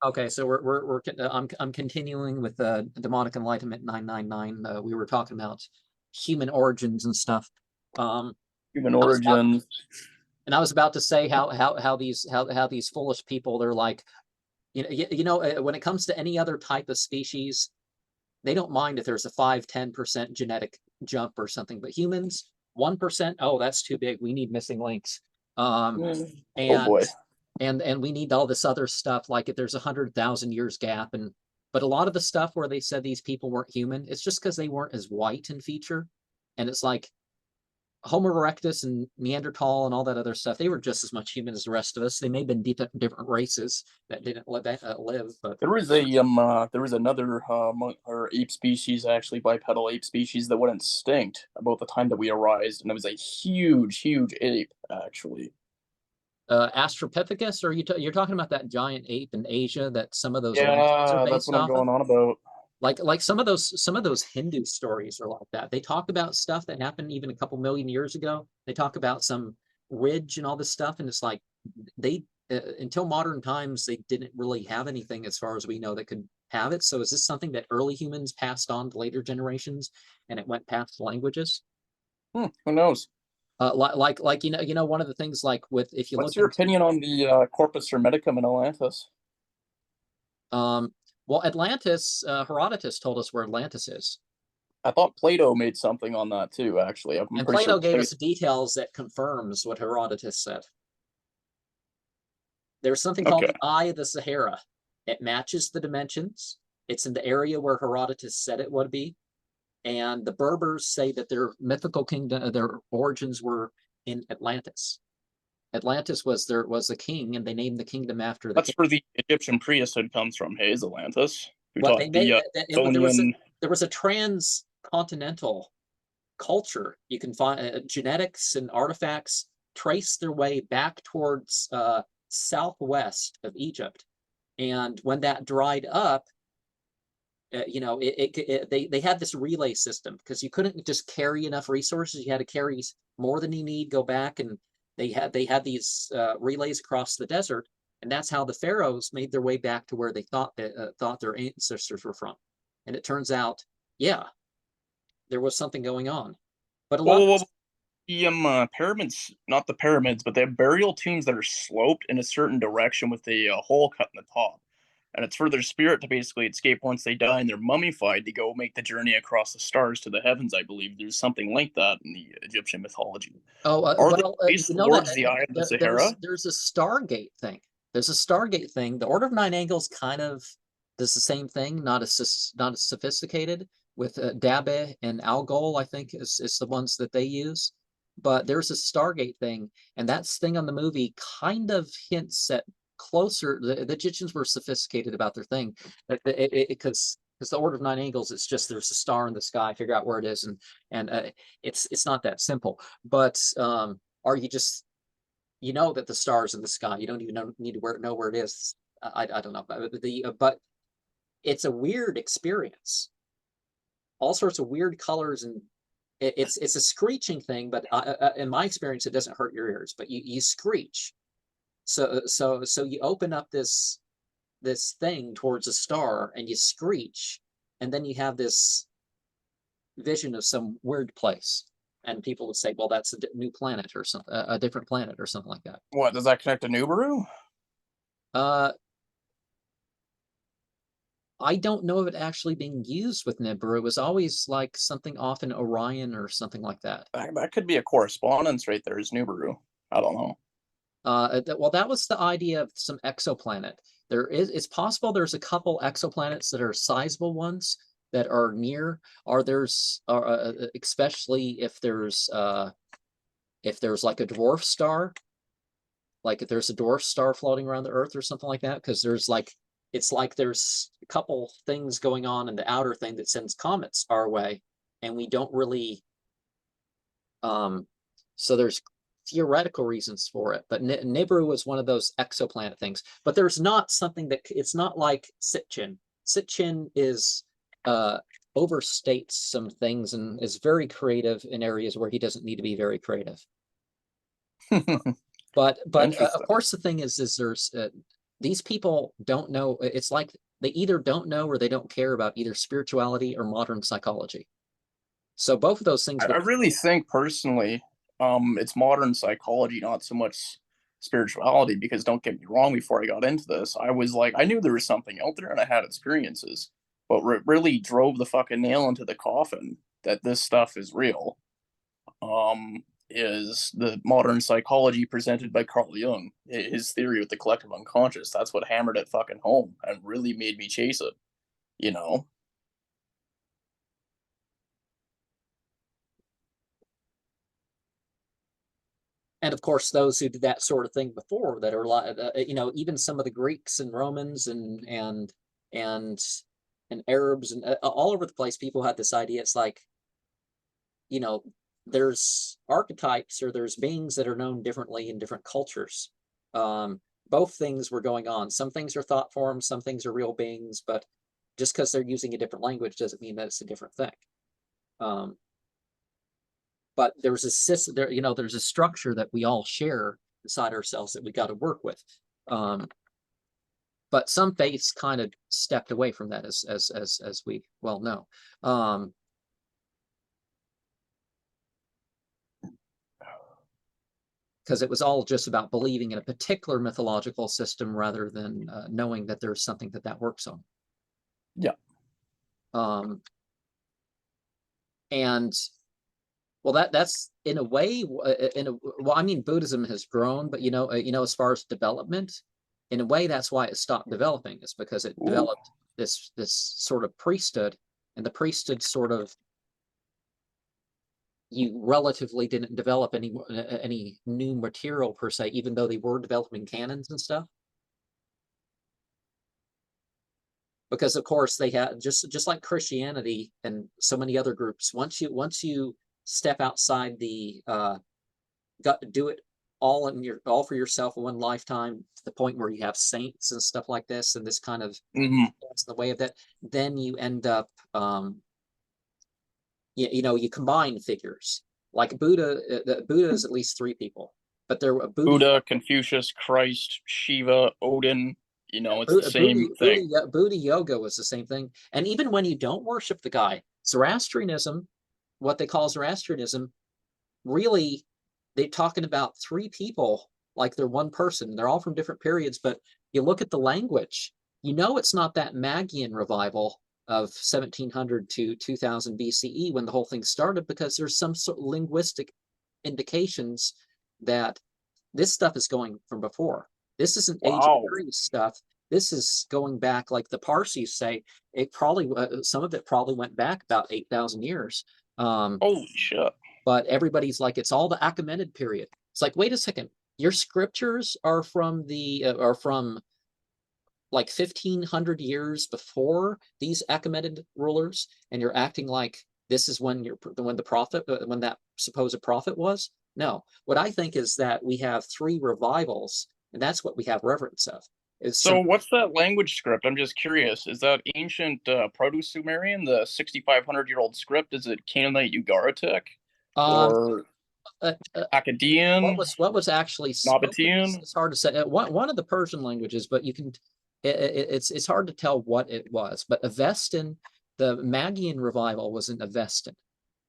Okay, so I'm continuing with demonic enlightenment 999. We were talking about human origins and stuff. Human origins. And I was about to say how these foolish people, they're like, when it comes to any other type of species, they don't mind if there's a 5-10% genetic jump or something, but humans, 1%, oh, that's too big. We need missing links. Oh boy. And we need all this other stuff, like if there's 100,000 years gap. But a lot of the stuff where they said these people weren't human, it's just because they weren't as white in feature. And it's like Homo erectus and Neanderthal and all that other stuff, they were just as much human as the rest of us. They may have been different races that didn't live, but there was another or ape species, actually bipedal ape species, that went extinct about the time that we arised, and it was a huge ape, actually. Australopithecus, or you're talking about that giant ape in Asia that some of those legends are Yeah, that's based what I'm off of? going on about. Like some of those Hindu stories are like that. They talk about stuff that happened even a couple million years ago. They talk about some ridge and all this stuff, and it's like they until modern times they didn't really have anything as far as we know that could have it. So is this something that early humans passed on to later generations, and it went past languages? Who knows? One of the things, like with, if you What's look your into opinion on the corpus hermeticum in Atlantis? well, Atlantis, Herodotus told us where Atlantis is. I thought Plato made something on that too, actually. I'm And pretty Plato sure gave us details that confirms what Herodotus said. There's something called Okay. the Eye of the Sahara. It matches the dimensions. It's in the area where Herodotus said it would be. And the Berbers say that their mythical kingdom, their origins were in Atlantis. Atlantis was a king, and they named the kingdom after the That's king. where the Egyptian priesthood comes from, Hayes, Atlantis, who What they taught made, Babylonian. there was a transcontinental culture. You can find genetics and artifacts trace their way back towards southwest of Egypt. And when that dried up, they had this relay system, because you couldn't just carry enough resources. You had to carry more than you need, go back, and they had these relays across the desert, and that's how the pharaohs made their way back to where they thought their ancestors were from. And it turns out, yeah, there was something going on. But a lot of The pyramids, not the pyramids, but they have burial tombs that are sloped in a certain direction with a hole cut in the top. And it's for their spirit to basically escape once they die and they're mummified to go make the journey across the stars to the heavens, I believe. There's something like that in the Egyptian mythology. Are they based that towards the Eye of the Sahara? there's a Stargate thing. There's a Stargate thing. The Order of Nine Angles kind of does the same thing, not as sophisticated, with Dabe and Algol, I think is the ones that they use. But there's a Stargate thing, and that thing on the movie kind of hints at closer. The Egyptians were sophisticated about their thing, because the Order of Nine Angles, it's just there's a star in the sky, figure out where it is, and it's not that simple. But are you just, that the star's in the sky, you don't even need to know where it is. I don't know, but it's a weird experience. All sorts of weird colors, and it's a screeching thing, but in my experience, it doesn't hurt your ears, but you screech. So you open up this thing towards a star and you screech, and then you have this vision of some weird place, and people would say, well, that's a new planet or something, a different planet or something like that. What, does that connect to Nibiru? I don't know of it actually being used with Nibiru. It was always like something off in Orion or something like that. That could be a correspondence right there, is Nibiru. I don't know. Well, that was the idea of some exoplanet. It's possible there's a couple exoplanets that are sizable ones that are near, or there's, especially if there's like a dwarf star, like if there's a dwarf star floating around the Earth or something like that, because there's a couple things going on in the outer thing that sends comets our way, and we don't really. So there's theoretical reasons for it, but Nibiru was one of those exoplanet things. But there's not something that, it's not like Sitchin. Sitchin is overstates some things and is very creative in areas where he doesn't need to be very creative. But of course the thing is there's these people don't know. It's like they either don't know or they don't care about either spirituality or modern psychology. So both of those things. I really think personally, it's modern psychology, not so much spirituality. Because don't get me wrong, before I got into this, I was like, I knew there was something out there, and I had experiences. But what really drove the fucking nail into the coffin that this stuff is real, is the modern psychology presented by Carl Jung. His theory with the collective unconscious. That's what hammered it fucking home and really made me chase it. You know. And of course, those who did that sort of thing before that are like, even some of the Greeks and Romans and Arabs and all over the place, people had this idea. It's like, there's archetypes or there's beings that are known differently in different cultures. Both things were going on. Some things are thought forms, some things are real beings, but just because they're using a different language doesn't mean that it's a different thing. But there's a structure that we all share inside ourselves that we got to work with. But some faiths kind of stepped away from that, as we well know. Because it was all just about believing in a particular mythological system rather than knowing that there's something that works on. Yeah. And well, that's in a way, well, I mean, Buddhism has grown, but as far as development, in a way, that's why it stopped developing. Is because it developed this sort of priesthood, and the priesthood sort of, you relatively didn't develop any new material per se, even though they were developing canons and stuff. Because of course they had just like Christianity and so many other groups. Once you step outside the got to do it all for yourself in one lifetime, to the point where you have saints and stuff like this, and this kind of that's the way of that. Then you end up you combine figures like Buddha. Buddha is at least three people, but there were Buddha, Confucius, Christ, Shiva, Odin. It's the same thing. Buddha yoga was the same thing. And even when you don't worship the guy, Zoroastrianism, what they call Zoroastrianism, really, they're talking about three people like they're one person. They're all from different periods, but you look at the language, it's not that Magian revival of 1700 to 2000 BCE when the whole thing started, because there's some sort of linguistic indications that this stuff is going from before. This isn't ancient stuff. This is going back, like the Parsis say, it probably, some of it probably went back about 8,000 years. Holy shit. But everybody's like, it's all the Achaemenid period. It's like, wait a second, your scriptures are from like 1,500 years before these Achaemenid rulers, and you're acting like this is when that supposed prophet was. No, what I think is that we have three revivals, and that's what we have reverence of. So what's that language script? I'm just curious. Is that ancient Proto-Sumerian, the 6,500-year-old script? Is it Canaanite Ugaritic? Or Akkadian? What was actually Nabatean? It's hard to say. One of the Persian languages, but you can. It's hard to tell what it was. But Avestan, the Magian revival was in Avestan,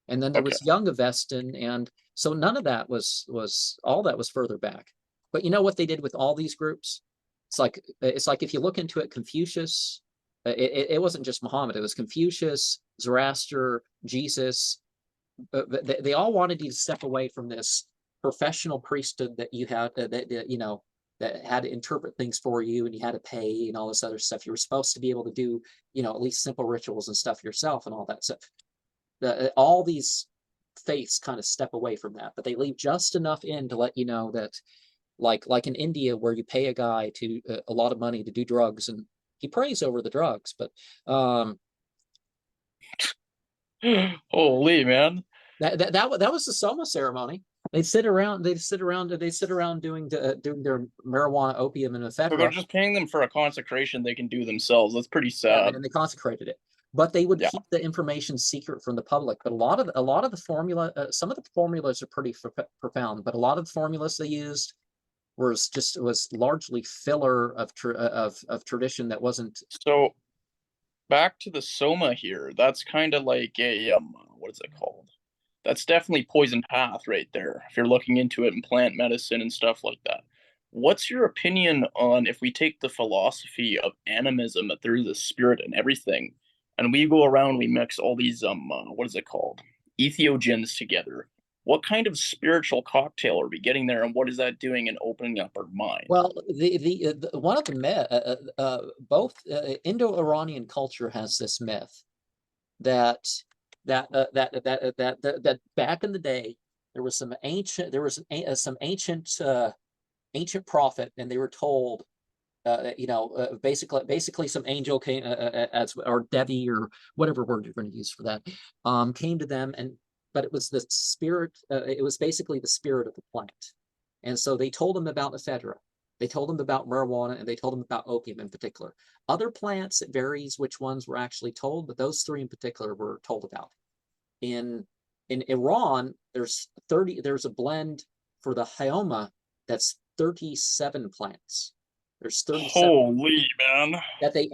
and then there was Young Avestan, and so none of that was all that was further back. But you know what they did with all these groups? It's like if you look into it, Confucius, it wasn't just Muhammad. It was Confucius, Zoroaster, Jesus. They all wanted you to step away from this professional priesthood that you had that had to interpret things for you, and you had to pay and all this other stuff. You were supposed to be able to do at least simple rituals and stuff yourself and all that stuff. All these faiths kind of step away from that, but they leave just enough in to let you know that, like in India, where you pay a guy to a lot of money to do drugs, and he prays over the drugs, but holy man, that was the Soma ceremony. They'd sit around doing their marijuana, opium, and ephedra. So they're just paying them for a consecration they can do themselves. That's pretty sad. Yeah, and they consecrated it, but they would keep the information secret from the public. But a lot of the formula, some of the formulas are pretty profound, but a lot of the formulas they used, was largely filler of tradition that wasn't. So back to the soma here. That's kind of like a what is it called? That's definitely poison path right there. If you're looking into it in plant medicine and stuff like that. What's your opinion on if we take the philosophy of animism that there is a spirit in everything, and we go around, we mix all these what is it called, entheogens together? What kind of spiritual cocktail are we getting there, and what is that doing in opening up our mind? Well, the one of the both Indo-Iranian culture has this myth that that back in the day there was some ancient ancient prophet, and they were told basically some angel came as or Devi or whatever word you're going to use for that came to them, and but it was the spirit. It was basically the spirit of the plant, and so they told them about ephedra. They told them about marijuana, and they told them about opium in particular. Other plants, it varies which ones were actually told, but those three in particular were told about. In Iran, there's a blend for the hyoma that's 37 plants. There's 37 Holy man! that they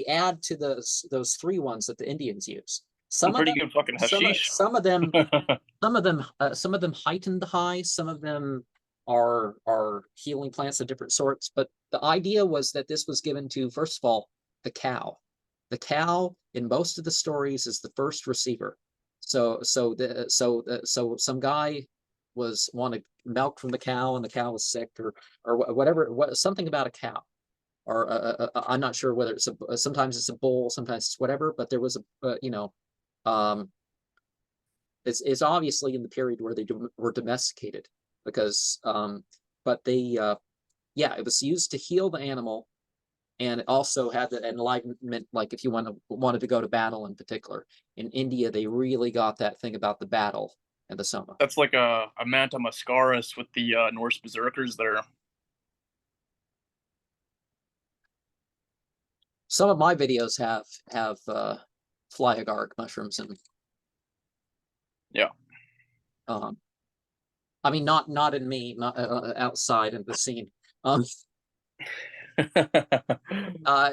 add to those three ones that the Indians use. Some pretty good fucking hashish. Some of them heighten the high. Some of them are healing plants of different sorts. But the idea was that this was given to, first of all, the cow. The cow in most of the stories is the first receiver. So some guy wanted milk from the cow, and the cow was sick, or whatever. Something about a cow, or I'm not sure whether it's sometimes it's a bull, sometimes it's whatever. But there was it's obviously in the period where they were domesticated, because but they yeah, it was used to heal the animal, and it also had the enlightenment, like if you wanted to go to battle in particular. In India, they really got that thing about the battle and the soma. That's like a manta muscaris with the Norse berserkers there. Some of my videos have fly agaric mushrooms in them. Yeah. I mean, not in me, not outside of the scene.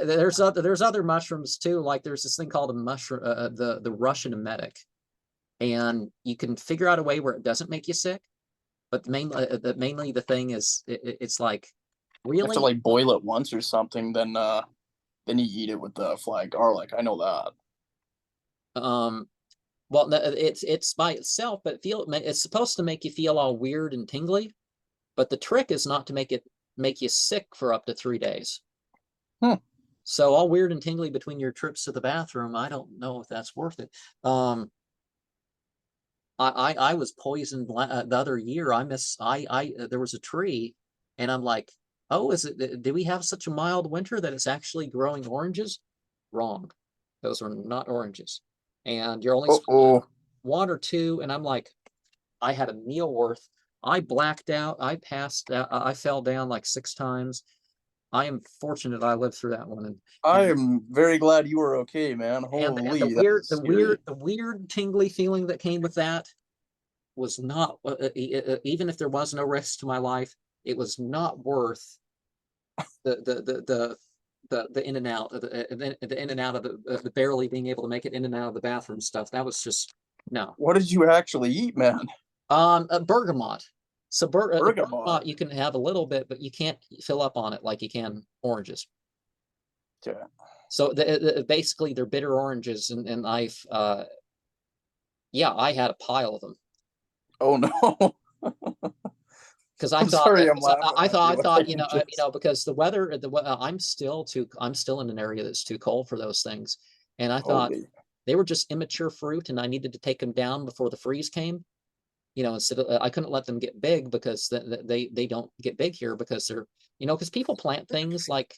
There's other mushrooms too. Like there's this thing called a mushroom, the Russian emetic, and you can figure out a way where it doesn't make you sick. But mainly the thing is, it's like really. You have to like boil it once or something, then you eat it with the fly garlic. I know that. Well, it's by itself, but it's supposed to make you feel all weird and tingly. But the trick is not to make you sick for up to 3 days. So all weird and tingly between your trips to the bathroom, I don't know if that's worth it. I was poisoned the other year. There was a tree, and I'm like, oh, do we have such a mild winter that it's actually growing oranges? Wrong. Those are not oranges. And you're only supposed to 1 or 2, and I'm like, I had a meal worth. I blacked out. I passed out. I fell down like 6 times. I am fortunate I lived through that one. And I am very glad you were okay, man. Holy, the weird tingly feeling that came with that was not, even if there was no risk to my life, it was not worth the in and out of the in and out of the barely being able to make it in and out of the bathroom stuff. That was just no. What did you actually eat, man? Bergamot. So bergamot, you can have a little bit, but you can't fill up on it like you can oranges. Okay. So basically they're bitter oranges, and I've yeah, I had a pile of them. Oh no. Because I thought because the weather, I'm still in an area that's too cold for those things, and I thought they were just immature fruit, and I needed to take them down before the freeze came. Instead of, I couldn't let them get big, because they don't get big here, because they're because people plant things like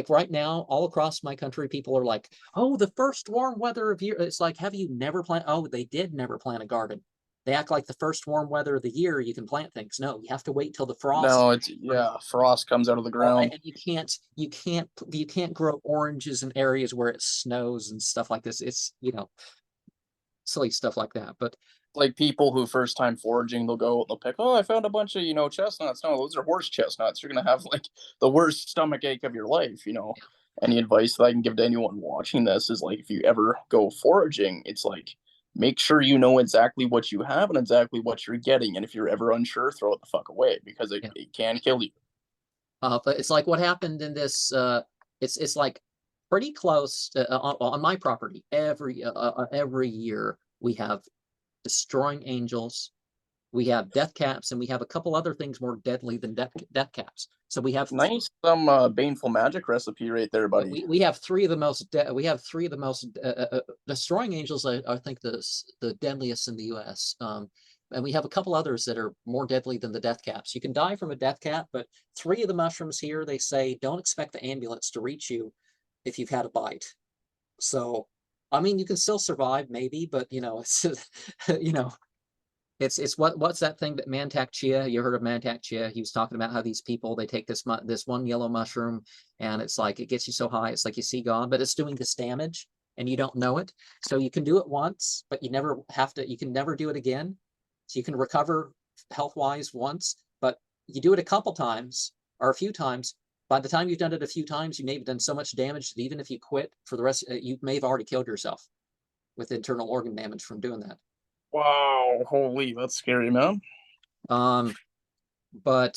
right now all across my country, people are like, oh, the first warm weather of year. It's like, have you never planted? Oh, they did never plant a garden. They act like the first warm weather of the year you can plant things. No, you have to wait till the frost. No, frost comes out of the ground. And you can't grow oranges in areas where it snows and stuff like this. It's silly stuff like that. But Like people who first time foraging, they'll go, they'll pick, oh, I found a bunch of, chestnuts. No, those are horse chestnuts. You're gonna have like the worst stomach ache of your life. Any advice that I can give to anyone watching this is like, if you ever go foraging, it's like, make sure you know exactly what you have and exactly what you're getting. And if you're ever unsure, throw it the fuck away because it, Yeah. it can kill you. But it's like what happened in this. It's like pretty close on my property. Every year we have destroying angels, we have death caps, and we have a couple other things more deadly than death caps. So we have Nice, baneful magic recipe right there, buddy. we have three of the most we have three of the most destroying angels. I think the deadliest in the U.S. And we have a couple others that are more deadly than the death caps. You can die from a death cap, but three of the mushrooms here, they say, don't expect the ambulance to reach you if you've had a bite. So, I mean, you can still survive, maybe, but it's you know, it's what's that thing that Mantak Chia? You heard of Mantak Chia? He was talking about how these people, they take this one yellow mushroom, and it's like it gets you so high, it's like you see God, but it's doing this damage, and you don't know it. So you can do it once, but you never have to. You can never do it again. So you can recover health-wise once, but you do it a couple times or a few times. By the time you've done it a few times, you may have done so much damage that even if you quit for the rest, you may have already killed yourself with internal organ damage from doing that. Wow, holy, that's scary, man. Um, but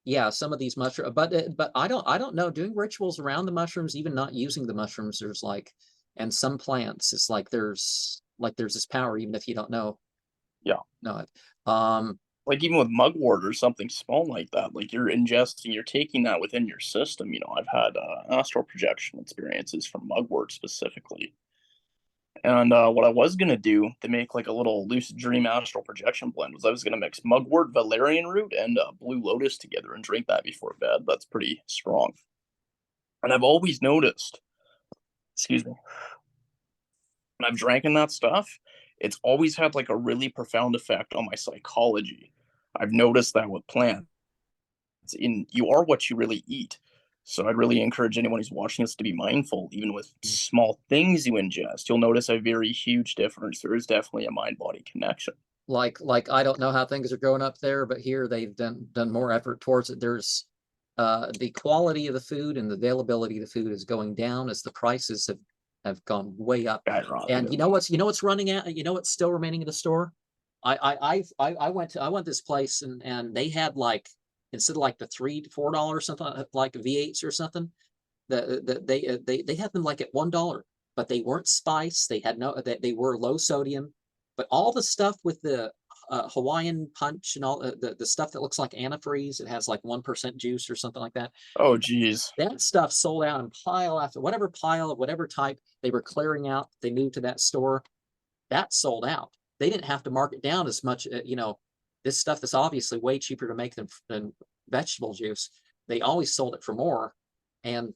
yeah, some of these mushrooms, but I don't know. Doing rituals around the mushrooms, even not using the mushrooms, there's like, and some plants, it's like there's this power, even if you don't know Yeah. it. Um, Like even with mugwort or something small like that, like you're taking that within your system. I've had astral projection experiences from mugwort specifically. And what I was gonna do to make like a little lucid dream astral projection blend was I was gonna mix mugwort, valerian root, and blue lotus together and drink that before bed. That's pretty strong. And I've always noticed, excuse me, when I've drank in that stuff, it's always had like a really profound effect on my psychology. I've noticed that with plants. You are what you really eat. So I'd really encourage anyone who's watching this to be mindful, even with small things you ingest. You'll notice a very huge difference. There is definitely a mind body connection. like I don't know how things are going up there, but here they've done more effort towards it. There's the quality of the food and the availability of the food is going down as the prices have gone way up. And you know what's running out, what's still remaining in the store? I went this place, and they had, like, instead of like the $3 to $4 something, like V8s or something, they had them like at $1, but they weren't spiced. They had no, they were low sodium, but all the stuff with the Hawaiian punch and all the stuff that looks like antifreeze, it has like 1% juice or something like that. Oh, geez. That stuff sold out in pile after whatever pile of whatever type they were clearing out. They moved to that store. That sold out. They didn't have to mark it down as much. This stuff is obviously way cheaper to make than vegetable juice. They always sold it for more. And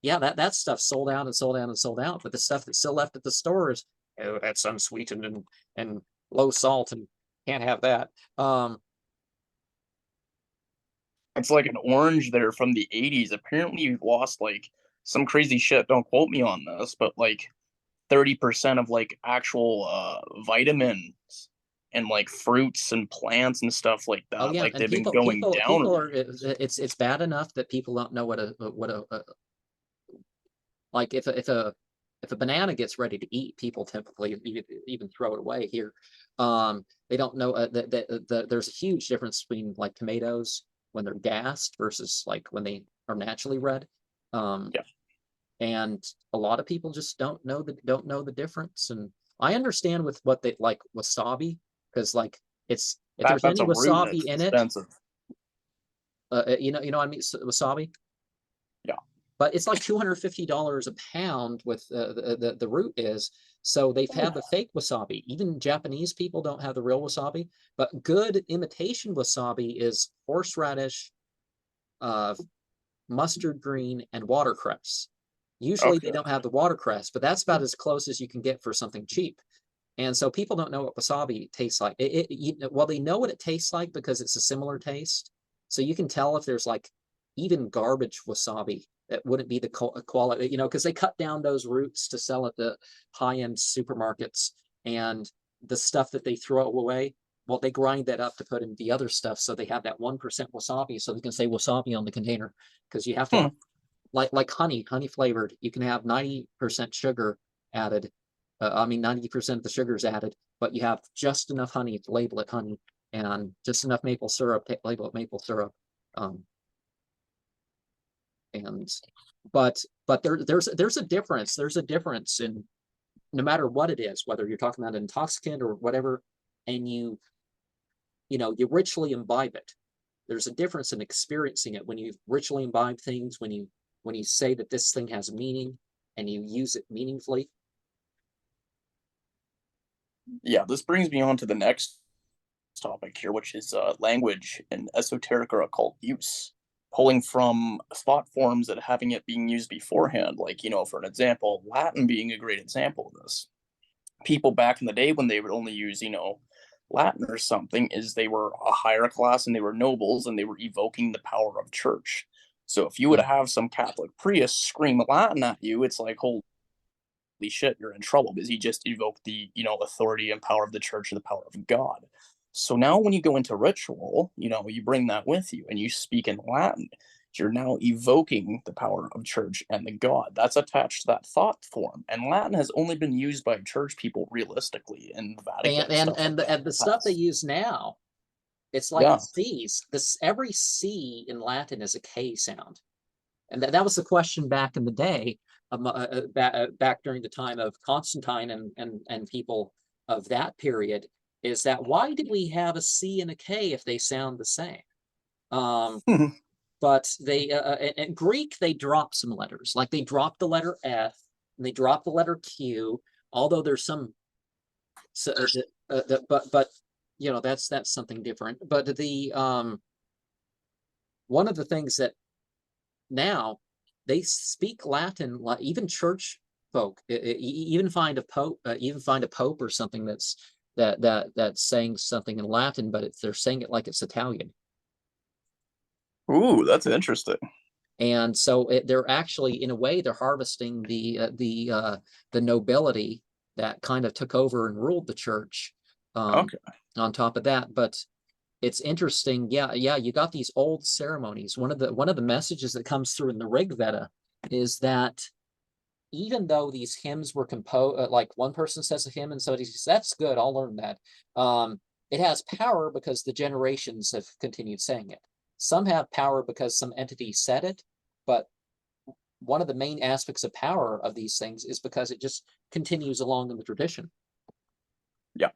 yeah, that stuff sold out and sold out and sold out. But the stuff that's still left at the stores, oh, that's unsweetened and low salt, and can't have that. It's like an orange there from the 80s. Apparently, you've lost like some crazy shit. Don't quote me on this, but like 30% of like actual vitamins and like fruits and plants and stuff like Oh that. yeah, Like and they've been people going people down. people are it's bad enough that people don't know what a like if a banana gets ready to eat, people typically even throw it away here. They don't know that there's a huge difference between like tomatoes when they're gassed versus like when they are naturally red. Um, Yeah, and a lot of people just don't know the difference. And I understand with what they like wasabi, because like it's if there's that's any a root and wasabi it's in it, expensive. what I mean, wasabi, Yeah. but it's like $250 a pound with the root is. So they've had the fake wasabi. Even Japanese people don't have the real wasabi, but good imitation wasabi is horseradish, uh, mustard green, and watercress. Usually they Okay. don't have the watercress, but that's about as close as you can get for something cheap. And so people don't know what wasabi tastes like. Well, they know what it tastes like because it's a similar taste. So you can tell if there's like even garbage wasabi that wouldn't be the quality, because they cut down those roots to sell at the high-end supermarkets. And the stuff that they throw away, well, they grind that up to put in the other stuff, so they have that 1% wasabi, so they can say wasabi on the container, because you have to, like honey flavored, you can have 90% sugar added. 90% of the sugar is added, but you have just enough honey to label it honey, and just enough maple syrup to label it maple syrup. But there's a difference. There's a difference in, no matter what it is, whether you're talking about an intoxicant or whatever, and you ritually imbibe it. There's a difference in experiencing it when you ritually imbibe things, when you say that this thing has meaning and you use it meaningfully. Yeah, this brings me on to the next topic here, which is language and esoteric or occult use. Pulling from thought forms and having it being used beforehand, like, for an example, Latin being a great example of this. People back in the day, when they would only use, Latin or something, is they were a higher class and they were nobles and they were evoking the power of church. So if you would have some Catholic priest scream Latin at you, it's like, holy shit, you're in trouble, because he just evoked the, authority and power of the church and the power of God. So now when you go into ritual, you bring that with you and you speak in Latin, you're now evoking the power of church and the God. That's attached to that thought form. And Latin has only been used by church people realistically in the Vatican. And the stuff they use now, it's like C's. Every C in Latin is a K sound. And that was the question back in the day, back during the time of Constantine and people of that period, is that why did we have a C and a K if they sound the same? But they in Greek, they drop some letters, like they drop the letter F and they drop the letter Q, although there's some, but that's something different. But the one of the things that now they speak Latin, like even church folk, even find a pope or something that's saying something in Latin, but they're saying it like it's Italian. Ooh, that's interesting. And so they're actually, in a way, they're harvesting the nobility that kind of took over and ruled the church. Okay. On top of that, but it's interesting. Yeah, you got these old ceremonies. One of the messages that comes through in the Rig Veda is that even though these hymns were composed, like one person says a hymn and somebody says, that's good, I'll learn that. It has power because the generations have continued saying it. Some have power because some entity said it, but one of the main aspects of power of these things is because it just continues along in the tradition. Yeah.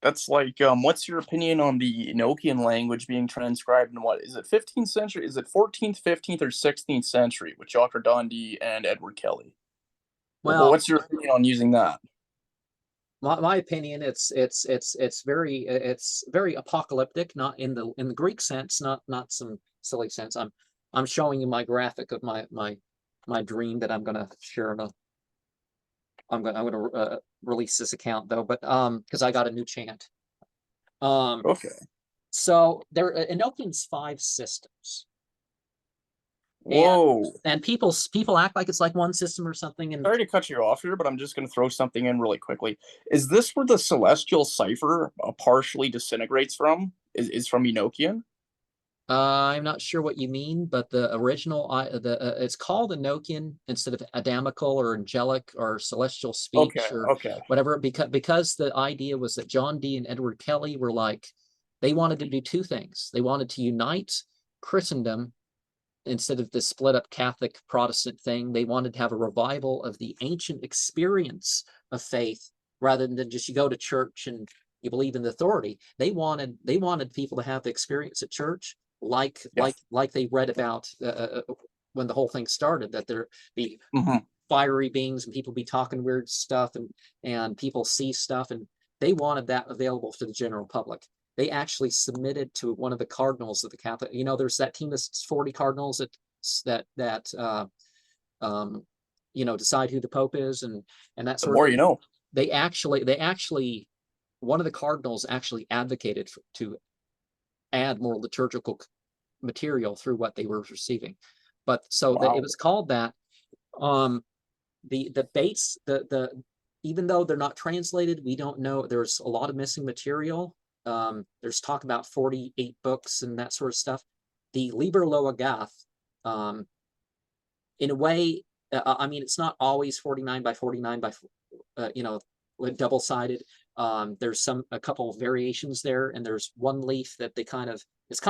That's like, what's your opinion on the Enochian language being transcribed in, what is it, 15th century? Is it 14th, 15th, or 16th century with Dr. Dondi and Edward Kelly? Well, what's your opinion on using that? My opinion, it's very apocalyptic, not in the Greek sense, not some silly sense. I'm showing you my graphic of my dream that I'm gonna share. I'm gonna release this account though, but because I got a new chant. Okay. So there Enochian's 5 systems. Whoa. And people act like it's like one system or something. And sorry to cut you off here, but I'm just going to throw something in really quickly. Is this where the celestial cipher partially disintegrates from? Is from Enochian? I'm not sure what you mean, but the original, it's called Enochian instead of Adamical or angelic or celestial speech or whatever, because the idea was that John Dee and Edward Kelly were like, they wanted to do 2 things. They wanted to unite Christendom instead of the split up Catholic Protestant thing. They wanted to have a revival of the ancient experience of faith rather than just you go to church and you believe in the authority. They wanted people to have the experience at church like they read about when the whole thing started, that there be fiery beings and people be talking weird stuff and people see stuff, and they wanted that available to the general public. They actually submitted to one of the cardinals of the Catholic. There's that team of 40 cardinals that decide who the Pope is and that sort of thing. The more you know. They actually, one of the cardinals actually advocated to add more liturgical material through what they were receiving. But so it was called that. The even though they're not translated, we don't know. There's a lot of missing material. There's talk about 48 books and that sort of stuff. The Liber Loa Gath, in a way, I mean, it's not always 49 by 49 by, double-sided. There's a couple of variations there, and there's one leaf that it's kind of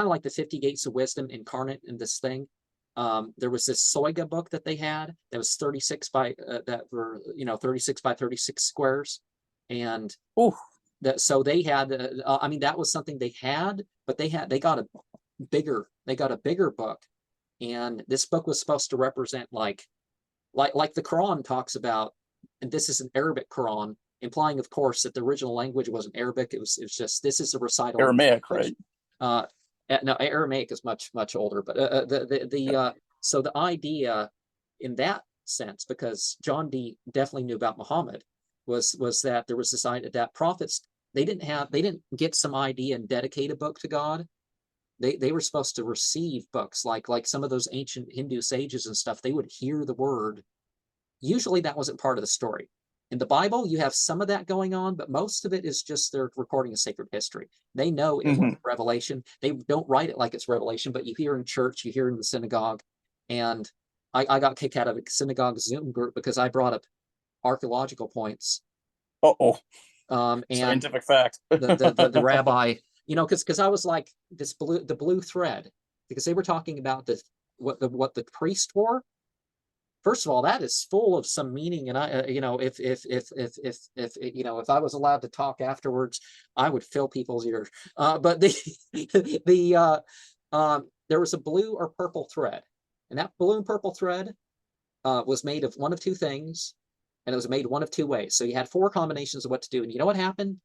like the 50 Gates of Wisdom incarnate in this thing. There was this Soiga book that they had that was 36 by 36 by 36 squares, and so they had. I mean, that was something they had, but they got a bigger book, and this book was supposed to represent like the Quran talks about, and this is an Arabic Quran, implying, of course, that the original language wasn't Arabic. It was just, this is a recital. Aramaic, right? No, Aramaic is much older, but so the idea in that sense, because John Dee definitely knew about Muhammad, was that there was this idea that prophets, they didn't get some idea and dedicate a book to God. They were supposed to receive books, like some of those ancient Hindu sages and stuff. They would hear the word. Usually that wasn't part of the story. In the Bible, you have some of that going on, but most of it is just they're recording a sacred history. They know it was revelation. They don't write it like it's revelation, but you hear in church, you hear in the synagogue. And I got kicked out of a synagogue Zoom group because I brought up archaeological points. And scientific fact. the rabbi, because I was like, the blue thread, because they were talking about what the priest wore. First of all, that is full of some meaning, and if I was allowed to talk afterwards, I would fill people's ears. But there was a blue or purple thread, and that blue and purple thread was made of one of two things, and it was made one of two ways. So you had four combinations of what to do, and you know what happened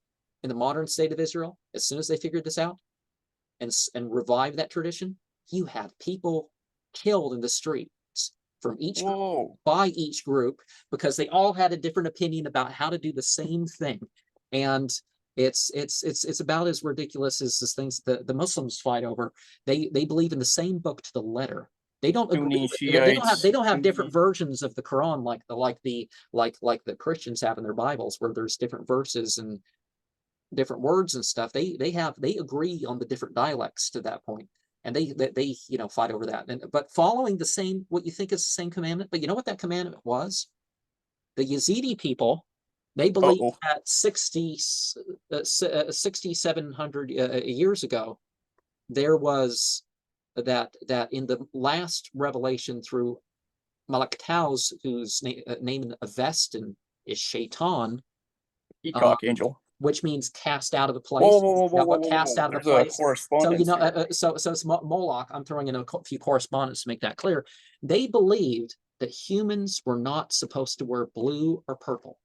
in the modern state of Israel as soon as they figured this out and revived that tradition? You had people killed in the street from each group, by each group, because they all had a different opinion about how to do the same thing. And it's about as ridiculous as the things the Muslims fight over. They believe in the same book to the letter. They don't agree. They don't have different versions of the Quran like the Christians have in their Bibles, where there's different verses and different words and stuff. They agree on the different dialects to that point. And they fight over that. But following the same, what you think is the same commandment, but you know what that commandment was? The Yazidi people, they believe that 6,700 years ago, there was that in the last revelation through Malak Taus, whose name in Avestan is Shaitan, peacock angel, which means cast out of the place. Cast out of the place. So it's Moloch. I'm throwing in a few correspondence to make that clear. They believed that humans were not supposed to wear blue or purple,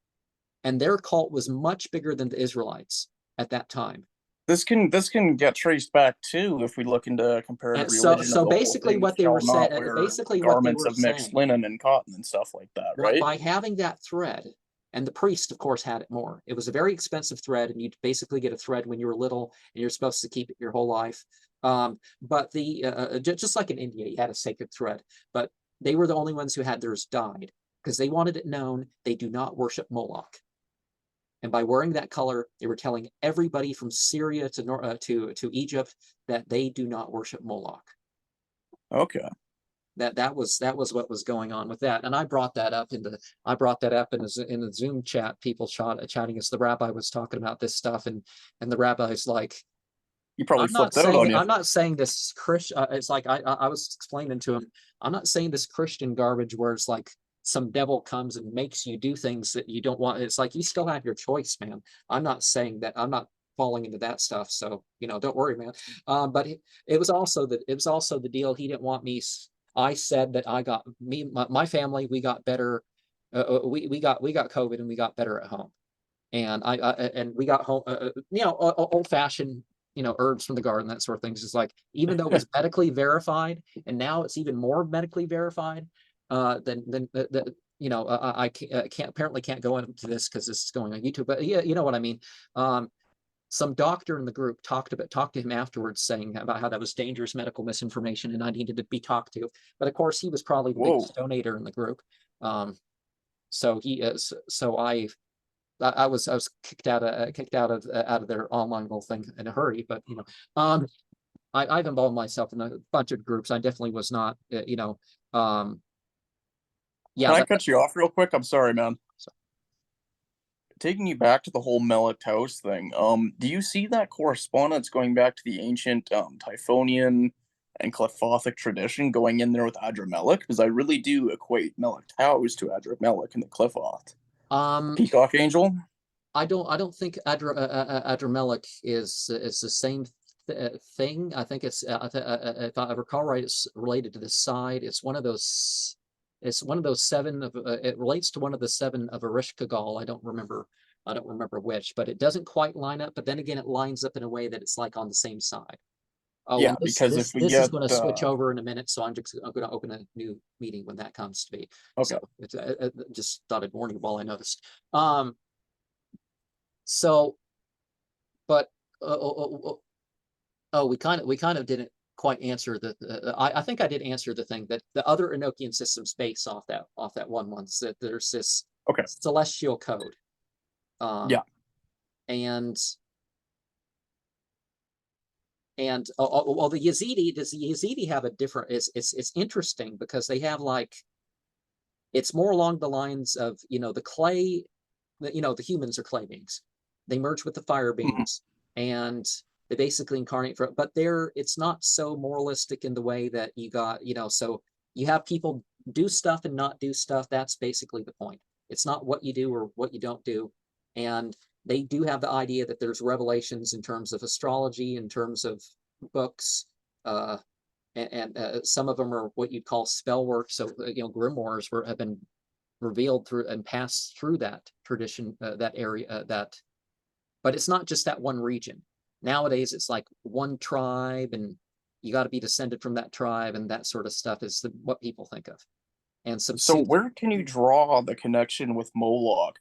and their cult was much bigger than the Israelites at that time. This can get traced back too if we look into comparative religion. So basically, what they were saying, garments of mixed linen and cotton and stuff like that, right? By having that thread. And the priest, of course, had it more. It was a very expensive thread, and you'd basically get a thread when you were little, and you're supposed to keep it your whole life. But just like in India, you had a sacred thread, but they were the only ones who had theirs dyed because they wanted it known they do not worship Moloch. And by wearing that color, they were telling everybody from Syria to Egypt that they do not worship Moloch. Okay. That was what was going on with that, and I brought that up in the Zoom chat. People chatting as the rabbi was talking about this stuff, and the rabbi's like, "You probably flipped out on you." I'm not saying this Christian. It's like I was explaining to him. I'm not saying this Christian garbage where it's like some devil comes and makes you do things that you don't want. It's like you still have your choice, man. I'm not saying that. I'm not falling into that stuff. So don't worry, man. But it was also the deal. He didn't want me. I said that my family, we got better. We got COVID and we got better at home, and and we got home, old fashioned, herbs from the garden, that sort of things. It's like, even though it was medically verified, and now it's even more medically verified, then I can't go into this because this is going on YouTube, but yeah, you know what I mean. Some doctor in the group talked to him afterwards, saying about how that was dangerous medical misinformation and I needed to be talked to. But of course, he was probably the biggest donator in the group. So he is. So I I was kicked out of their online little thing in a hurry, but I've involved myself in a bunch of groups. I definitely was not, Can yeah, I cut you off real quick? I'm sorry, man. so- Taking you back to the whole Melitaus thing, do you see that correspondence going back to the ancient Typhonian and Clephothic tradition going in there with Adramelech? Because I really do equate Melitaus to Adramelech and the Clephoth. The um, Peacock Angel? I don't think Adramelech is the same thing. I think it's if I recall right, it's related to the side. It's one of those. It's one of those seven of. It relates to one of the seven of Ereshkigal. I don't remember. I don't remember which, but it doesn't quite line up. But then again, it lines up in a way that it's like on the same side. Oh, Yeah, and this because if this we this is get going to switch over in a minute, so I'm going to open a new meeting when that comes to be. okay, So it's just thought I'd warn you while I noticed. So, but we kind of didn't quite answer I think I did answer the thing that the other Enochian systems base off that one that there's this okay, celestial code, yeah. and well, the Yazidi have a different. It's interesting because they have like, it's more along the lines of the clay, the humans are clay beings. They merge with the fire Mhm. beings, and they basically incarnate for. But it's not so moralistic in the way that you got. So you have people do stuff and not do stuff. That's basically the point. It's not what you do or what you don't do, and they do have the idea that there's revelations in terms of astrology, in terms of books, and some of them are what you'd call spell work. So grimoires have been revealed through and passed through that tradition, that area, but it's not just that one region. Nowadays, it's like one tribe, and you got to be descended from that tribe, and that sort of stuff is what people think of. And some So suit. where can you draw the connection with Moloch